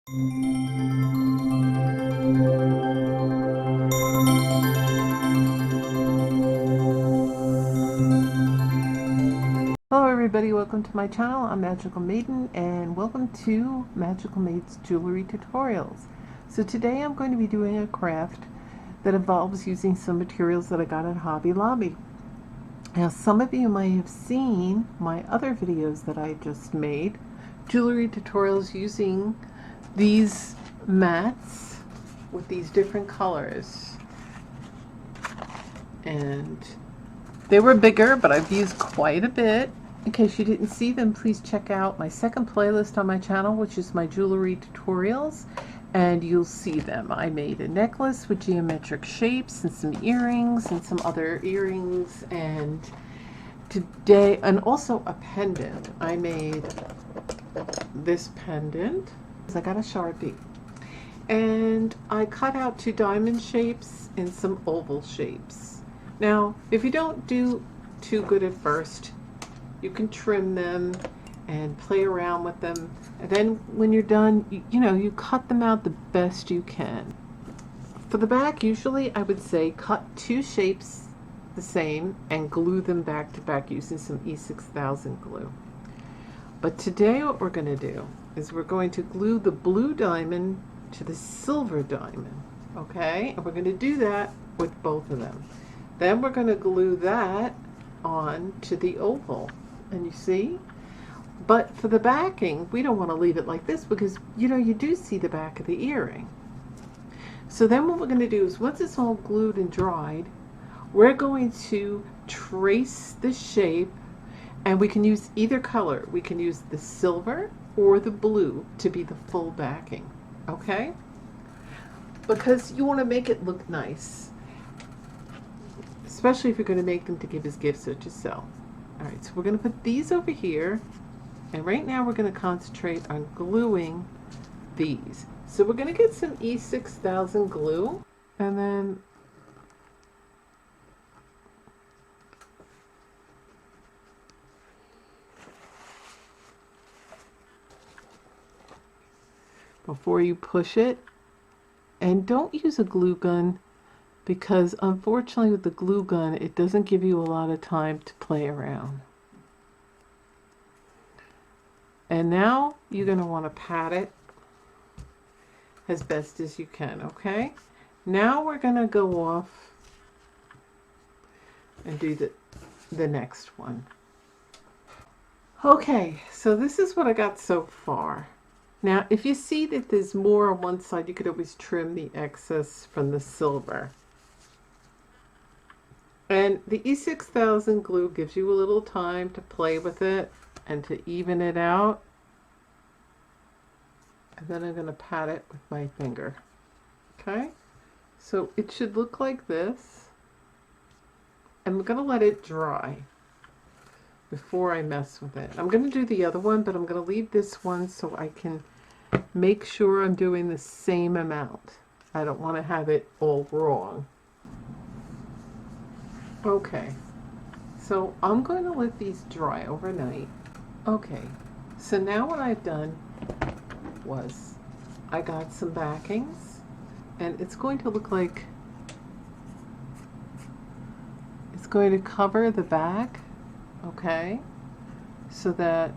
Hello everybody, welcome to my channel. I'm Magical Maiden and welcome to Magical Maiden's Jewelry Tutorials. So today I'm going to be doing a craft that involves using some materials that I got at Hobby Lobby. Now some of you might have seen my other videos that I just made, jewelry tutorials using these mats with these different colors. And they were bigger, but I've used quite a bit. In case you didn't see them, please check out my second playlist on my channel, which is my jewelry tutorials, and you'll see them. I made a necklace with geometric shapes and some earrings and some other earrings, and today, and also a pendant. I made this pendant. I got a Sharpie. And I cut out 2 diamond shapes and some oval shapes. Now, if you don't do too good at first, you can trim them and play around with them. And then when you're done, you cut them out the best you can. For the back, usually I would say cut 2 shapes the same and glue them back to back using some E6000 glue. But today what we're going to do is we're going to glue the blue diamond to the silver diamond, okay? And we're going to do that with both of them. Then we're going to glue that on to the oval, and you see? But for the backing, we don't want to leave it like this because you do see the back of the earring. So then what we're going to do is once it's all glued and dried, we're going to trace the shape, and we can use either color. We can use the silver or the blue to be the full backing. Okay? Because you want to make it look nice. Especially if you're going to make them to give as gifts or to sell. Alright, so we're going to put these over here. And right now we're going to concentrate on gluing these. So we're going to get some E6000 glue. And then before you push it, and don't use a glue gun because unfortunately with the glue gun it doesn't give you a lot of time to play around. And now you're going to want to pat it as best as you can, okay? Now we're going to go off and do the next one. Okay, so this is what I got so far. Now, if you see that there's more on one side, you could always trim the excess from the silver. And the E6000 glue gives you a little time to play with it and to even it out. And then I'm going to pat it with my finger. Okay? So it should look like this. And we're going to let it dry before I mess with it. I'm going to do the other one, but I'm going to leave this one so I can make sure I'm doing the same amount. I don't want to have it all wrong. Okay, so I'm going to let these dry overnight. Okay, so now what I've done was I got some backings, and it's going to look like it's going to cover the back, okay, so that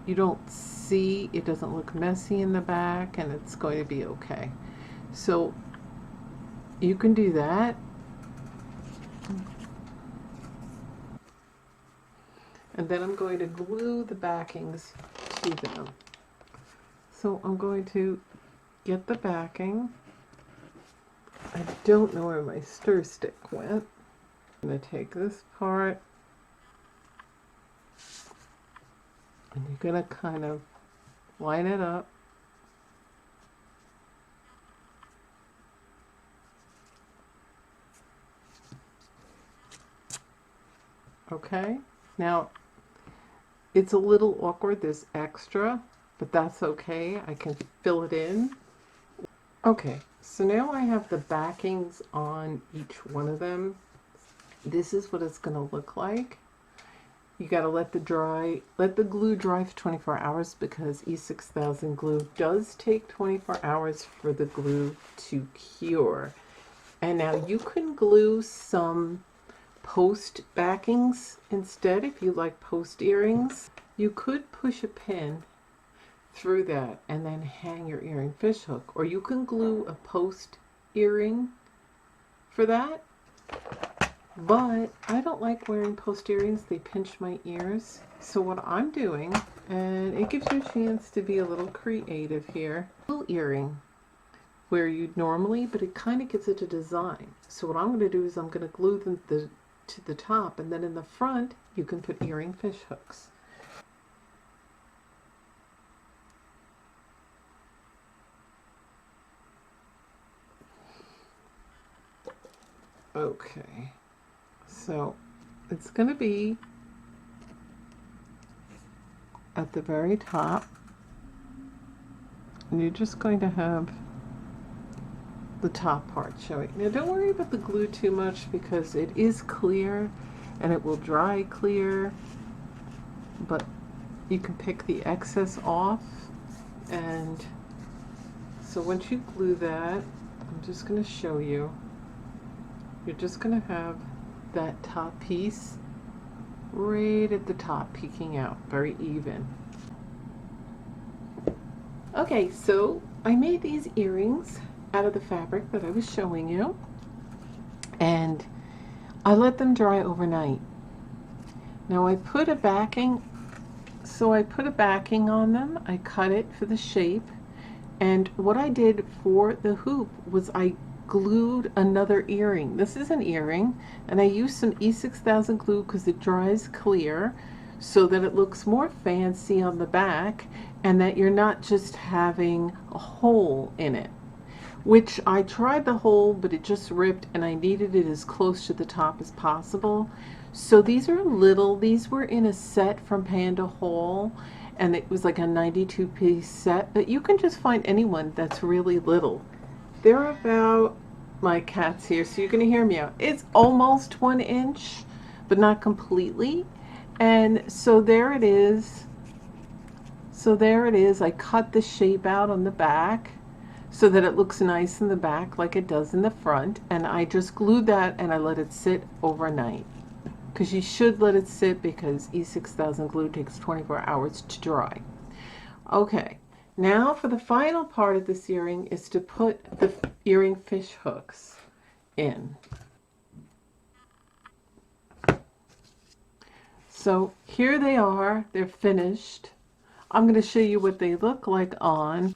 you don't see, it doesn't look messy in the back, and it's going to be okay. So you can do that. And then I'm going to glue the backings to them. So I'm going to get the backing. I don't know where my stir stick went. I'm going to take this part, and you're going to kind of line it up. Okay, now it's a little awkward, there's extra, but that's okay, I can fill it in. Okay, so now I have the backings on each one of them. This is what it's going to look like. You got to let the glue dry for 24 hours because E6000 glue does take 24 hours for the glue to cure. And now you can glue some post backings instead if you like post earrings. You could push a pin through that and then hang your earring fishhook, or you can glue a post earring for that. But I don't like wearing post earrings. They pinch my ears. So what I'm doing, and it gives you a chance to be a little creative here, a little earring where you'd normally, but it kind of gives it a design. So what I'm going to do is I'm going to glue them to the top, and then in the front you can put earring fish hooks. Okay, so it's going to be at the very top, and you're just going to have the top part showing. Now don't worry about the glue too much because it is clear and it will dry clear, but you can pick the excess off. And so once you glue that, I'm just going to show you, you're just going to have that top piece right at the top peeking out, very even. Okay, so I made these earrings out of the fabric that I was showing you, and I let them dry overnight. Now I put a backing, on them. I cut it for the shape, and what I did for the hoop was I glued another earring. This is an earring, and I used some E6000 glue because it dries clear so that it looks more fancy on the back and that you're not just having a hole in it, which I tried the hole, but it just ripped and I needed it as close to the top as possible. So these are little, these were in a set from Panda Hall, and it was like a 92-piece set, but you can just find anyone that's really little. They're about, my cat's here, so you're gonna hear me out. It's almost 1 inch, but not completely. And so there it is. So there it is. I cut the shape out on the back so that it looks nice in the back like it does in the front. And I just glued that and I let it sit overnight. Because you should let it sit because E6000 glue takes 24 hours to dry. Okay, now for the final part of this earring is to put the earring fish hooks in. So here they are, they're finished. I'm going to show you what they look like on.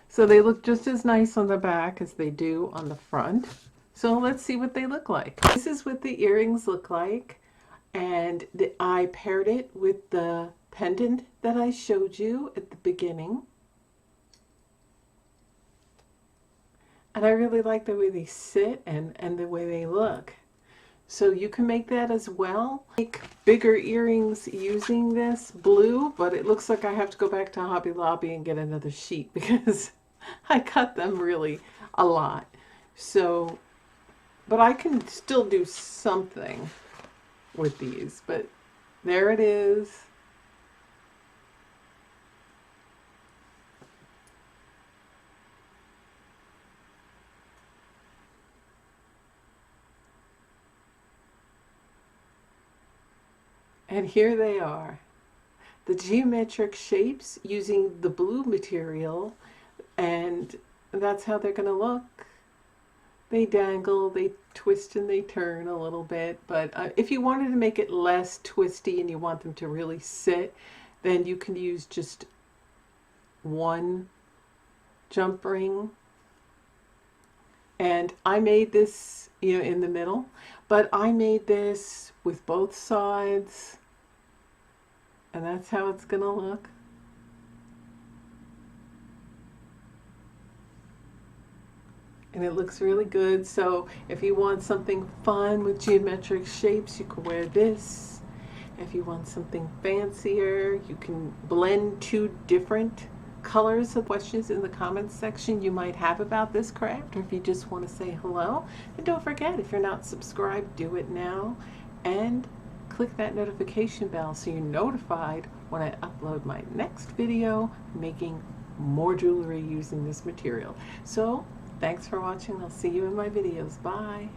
So they look just as nice on the back as they do on the front. So let's see what they look like. This is what the earrings look like, and I paired it with the pendant that I showed you at the beginning. And I really like the way they sit and the way they look. So you can make that as well. Make bigger earrings using this blue, but it looks like I have to go back to Hobby Lobby and get another sheet because I cut them really a lot. So, but I can still do something with these, but there it is. And here they are, the geometric shapes using the blue material, and that's how they're going to look. They dangle, they twist and they turn a little bit, but if you wanted to make it less twisty and you want them to really sit, then you can use just one jump ring. And I made this, in the middle, but I made this with both sides. And that's how it's going to look. And it looks really good. So if you want something fun with geometric shapes, you can wear this. If you want something fancier, you can blend 2 different colors. Of questions in the comments section you might have about this craft, or if you just want to say hello. And don't forget, if you're not subscribed, do it now. And click that notification bell so you're notified when I upload my next video making more jewelry using this material. So thanks for watching. I'll see you in my videos. Bye.